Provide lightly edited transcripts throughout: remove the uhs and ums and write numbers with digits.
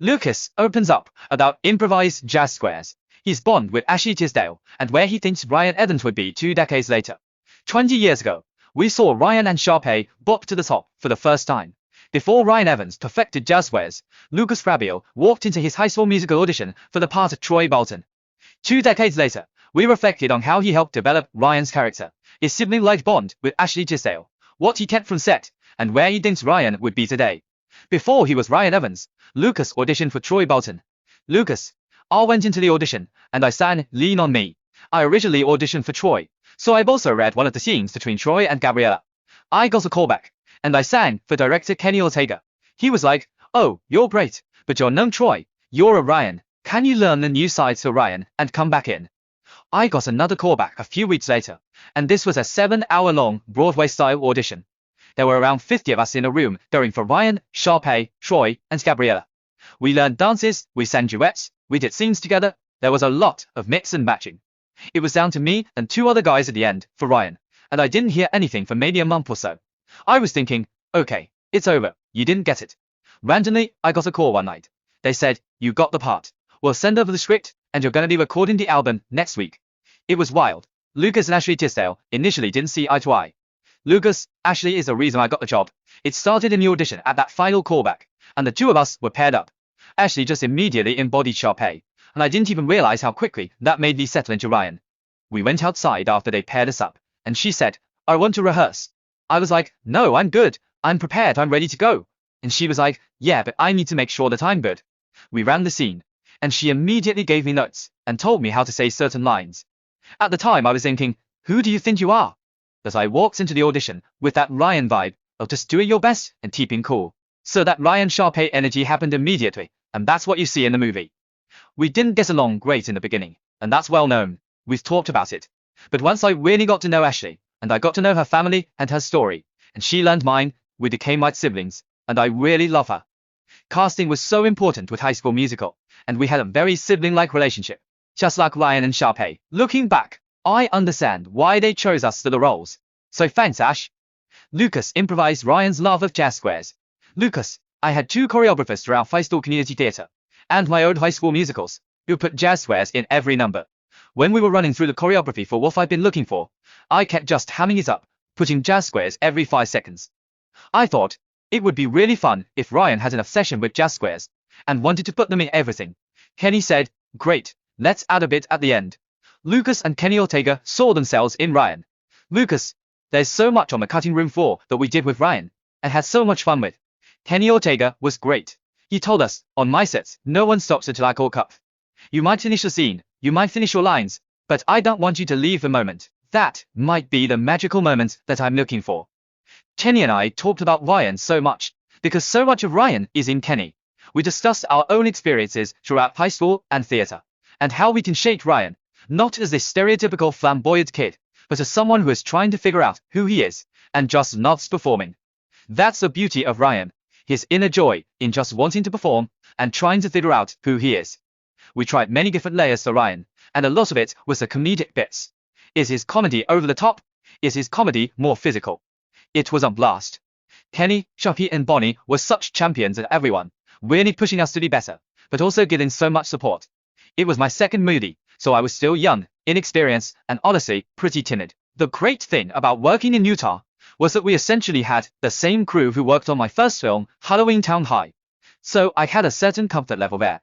Lucas opens up about improvised jazz squares, his bond with Ashley Tisdale, and where he thinks Ryan Evans would be 2 decades later. 20 years ago, we saw Ryan and Sharpay bop to the top for the first time. Before Ryan Evans perfected jazz squares, Lucas Grabeel walked into his High School Musical audition for the part of Troy Bolton. 2 decades later, we reflected on how he helped develop Ryan's character, his sibling-like bond with Ashley Tisdale, what he kept from set, and where he thinks Ryan would be today. Before he was Ryan Evans, Lucas auditioned for Troy Bolton. Lucas, I went into the audition, and I sang Lean on Me. I originally auditioned for Troy, so I've also read one of the scenes between Troy and Gabriella. I got a callback, and I sang for director Kenny Ortega. He was like, "Oh, you're great, but you're no Troy, you're a Ryan. Can you learn the new sides to Ryan and come back in?" I got another callback a few weeks later, and this was a 7-hour-long Broadway-style audition. There were around 50 of us in a room going for Ryan, Sharpay, Troy, and Gabriella. We learned dances, we sang duets, we did scenes together. There was a lot of mix and matching. It was down to me and 2 other guys at the end for Ryan, and I didn't hear anything for maybe a month or so. I was thinking, okay, it's over, you didn't get it. Randomly, I got a call one night. They said, "You got the part. We'll send over the script, and you're going to be recording the album next week." It was wild. Lucas and Ashley Tisdale initially didn't see eye to eye. Lucas, Ashley is the reason I got the job. It started in the audition at that final callback, and the 2 of us were paired up. Ashley just immediately embodied Sharpay, and I didn't even realize how quickly that made me settle into Ryan. We went outside after they paired us up, and she said, "I want to rehearse." I was like, "No, I'm good. I'm prepared. I'm ready to go." And she was like, "Yeah, but I need to make sure that I'm good." We ran the scene, and she immediately gave me notes and told me how to say certain lines. At the time, I was thinking, who do you think you are? But I walked into the audition with that Ryan vibe of just doing your best and keeping cool. So that Ryan Sharpay energy happened immediately, and that's what you see in the movie. We didn't get along great in the beginning, and that's well known. We've talked about it. But once I really got to know Ashley, and I got to know her family and her story, and she learned mine, we became like siblings, and I really love her. Casting was so important with High School Musical, and we had a very sibling-like relationship, just like Ryan and Sharpay. Looking back, I understand why they chose us for the roles. So thanks, Ash. Lucas improvised Ryan's love of jazz squares. Lucas, I had 2 choreographers throughout High School Community Theatre, and my own high school musicals, who put jazz squares in every number. When we were running through the choreography for What I've Been Looking For, I kept just hamming it up, putting jazz squares every 5 seconds. I thought, it would be really fun if Ryan had an obsession with jazz squares, and wanted to put them in everything. Kenny said, "Great, let's add a bit at the end." Lucas and Kenny Ortega saw themselves in Ryan. Lucas, there's so much on the cutting room floor that we did with Ryan, and had so much fun with. Kenny Ortega was great. He told us, on my sets, no one stops until I call cut. You might finish the scene, you might finish your lines, but I don't want you to leave the moment. That might be the magical moment that I'm looking for. Kenny and I talked about Ryan so much, because so much of Ryan is in Kenny. We discussed our own experiences throughout high school and theatre, and how we can shape Ryan, not as this stereotypical flamboyant kid, but as someone who is trying to figure out who he is, and just loves performing. That's the beauty of Ryan, his inner joy in just wanting to perform, and trying to figure out who he is. We tried many different layers to Ryan, and a lot of it was the comedic bits. Is his comedy over the top? Is his comedy more physical? It was a blast. Kenny, Sharpay and Bonnie were such champions at everyone, really pushing us to be better, but also giving so much support. It was my second movie, so I was still young, inexperienced, and honestly, pretty timid. The great thing about working in Utah was that we essentially had the same crew who worked on my first film, Halloween Town High. So I had a certain comfort level there.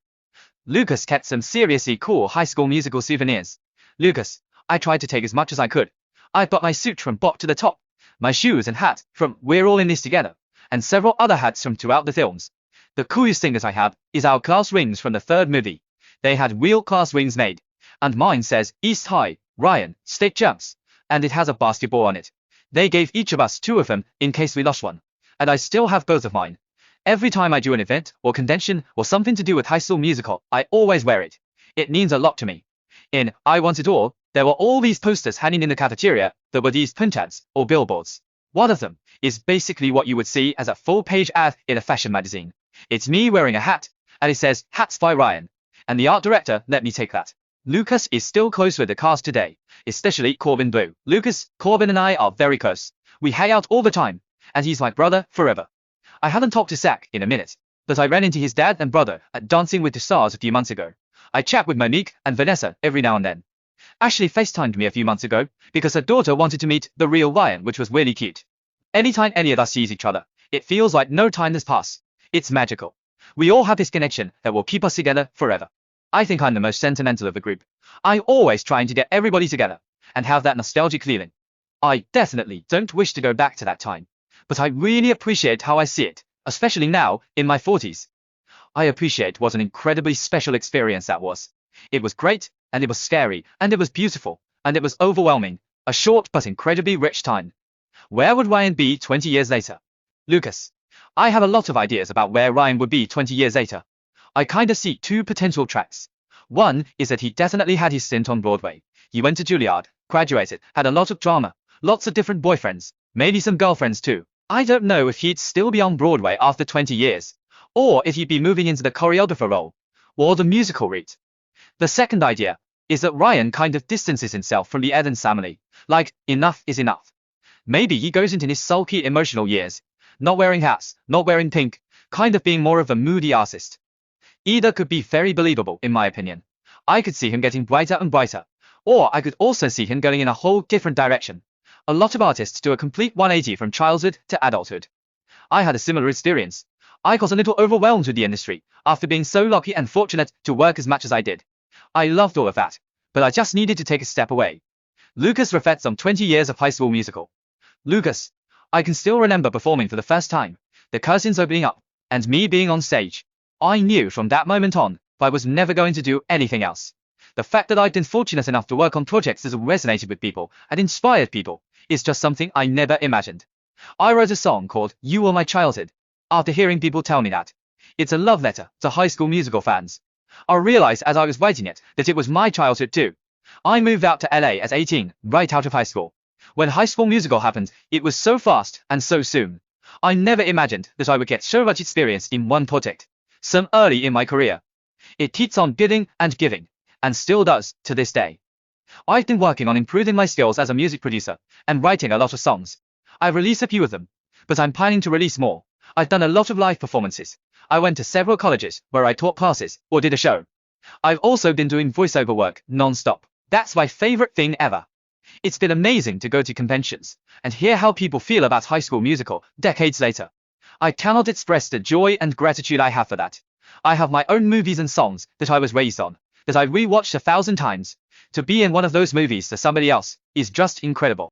Lucas kept some seriously cool High School Musical souvenirs. Lucas, I tried to take as much as I could. I've got my suit from bottom to the top, my shoes and hat from We're All in This Together, and several other hats from throughout the films. The coolest thing that I have is our class rings from the 3rd movie. They had real class rings made, and mine says East High, Ryan, State Champs, and it has a basketball on it. They gave each of us 2 of them in case we lost one, and I still have both of mine. Every time I do an event or convention or something to do with High School Musical, I always wear it. It means a lot to me. In I Want It All, there were all these posters hanging in the cafeteria that were these print ads or billboards. One of them is basically what you would see as a full-page ad in a fashion magazine. It's me wearing a hat, and it says Hats by Ryan, and the art director let me take that. Lucas is still close with the cast today, especially Corbin Blue. Lucas, Corbin and I are very close. We hang out all the time, and he's my brother forever. I haven't talked to Zach in a minute. that I ran into his dad and brother at Dancing with the Stars a few months ago. I chat with Monique and Vanessa every now and then. Ashley FaceTimed me a few months ago because her daughter wanted to meet the real Ryan, which was really cute. Anytime any of us sees each other, it feels like no time has passed. It's magical. We all have this connection that will keep us together forever. I think I'm the most sentimental of the group. I'm always trying to get everybody together and have that nostalgic feeling. I definitely don't wish to go back to that time, but I really appreciate how I see it, especially now, in my 40s. I appreciate what an incredibly special experience that was. It was great, and it was scary, and it was beautiful, and it was overwhelming, a short but incredibly rich time. Where would Ryan be 20 years later? Lucas. I have a lot of ideas about where Ryan would be 20 years later. I kinda see two potential tracks. One is that he definitely had his stint on Broadway. He went to Juilliard, graduated, had a lot of drama, lots of different boyfriends, maybe some girlfriends too. I don't know if he'd still be on Broadway after 20 years, or if he'd be moving into the choreographer role, or the musical route. The second idea is that Ryan kind of distances himself from the Addams family, like, enough is enough. Maybe he goes into his sulky emotional years, not wearing hats, not wearing pink, kind of being more of a moody artist. Either could be very believable in my opinion. I could see him getting brighter and brighter, or I could also see him going in a whole different direction. A lot of artists do a complete 180 from childhood to adulthood. I had a similar experience. I got a little overwhelmed with the industry after being so lucky and fortunate to work as much as I did. I loved all of that, but I just needed to take a step away. Lucas reflects on 20 years of High School Musical. Lucas, I can still remember performing for the first time, the curtains opening up, and me being on stage. I knew from that moment on I was never going to do anything else. The fact that I've been fortunate enough to work on projects that have resonated with people and inspired people is just something I never imagined. I wrote a song called You Were My Childhood after hearing people tell me that. It's a love letter to High School Musical fans. I realized as I was writing it that it was my childhood too. I moved out to LA at 18, right out of high school. When High School Musical happened, it was so fast and so soon. I never imagined that I would get so much experience in one project, so early in my career. It keeps on giving, and still does, to this day. I've been working on improving my skills as a music producer, and writing a lot of songs. I've released a few of them, but I'm planning to release more. I've done a lot of live performances. I went to several colleges where I taught classes or did a show. I've also been doing voiceover work non-stop. That's my favorite thing ever. It's been amazing to go to conventions and hear how people feel about High School Musical decades later. I cannot express the joy and gratitude I have for that. I have my own movies and songs that I was raised on, that I rewatched 1,000 times. To be in one of those movies to somebody else is just incredible.